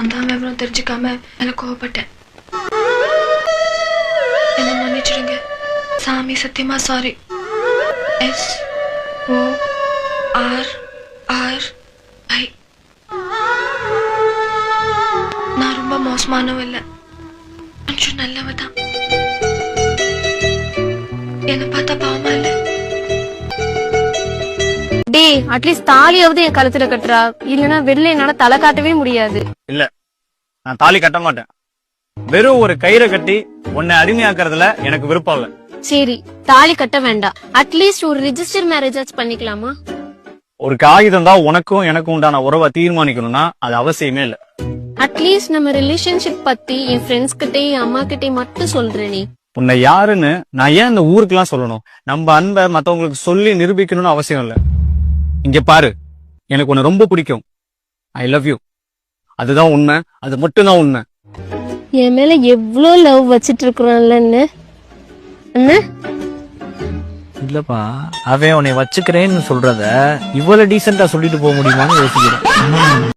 நான் தான் விவரம் தெரிஞ்சுக்காம மேல கோவப்பட்டேன். என்ன மன்னிச்சிடுங்க சாமி, சத்தியமா சாரி. SORRI. நான் ரொம்ப மோசமானவ இல்ல, கொஞ்சம் நல்லவ தான். என்ன பார்த்தா பாவமா இல்ல? டேய், அட்லீஸ்ட் தாலியாவது என் கழுத்துல கட்டுறா, இல்லனா வெளில என்னால தலை காட்டவே முடியாது. இல்ல, நான் தாலி கட்ட மாட்டேன். வெறும் ஒரு கயிறை கட்டி உன்னை அடிமையாக்குறதுல எனக்கு விருப்பம் இல்ல. சரி, தாலி கட்ட வேண்டாம், அட்லீஸ்ட் ஒரு ரிஜிஸ்டர் மேரேஜ் பண்ணிக்கலாமா? ஒரு காகிதம் தான் உனக்கும் எனக்கும் உண்டான உறவை தீர்மானிக்கணும்னா அது அவசியமே இல்ல. அட்லீஸ்ட் நம்ம ரிலேஷன்ஷிப் பத்தி என் ஃப்ரெண்ட்ஸ் கிட்டே என் அம்மா கிட்டே மட்டும் சொல்றேனே. உன்னை யாருன்னு நான் ஏன் இந்த ஊருக்குலாம் சொல்லணும்? நம்ம அன்பை மத்தவங்களுக்கு சொல்லி நிரூபிக்கணும்னு அவசியம் இல்ல. இங்க பாரு, எனக்கு உன்னை ரொம்ப பிடிக்கும். I love you. அதுதான் உண்மை, அது மட்டும்தான் உண்மை. என் மேல எவ்வளவு லவ் வச்சிட்டு இருக்கிறான்ல இல்லப்பா, அவன் உன்னை வச்சுக்கிறேன்னு சொல்றத இவ்வளவு டீசெண்டா சொல்லிட்டு போக முடியுமான்னு யோசிக்கிறேன்.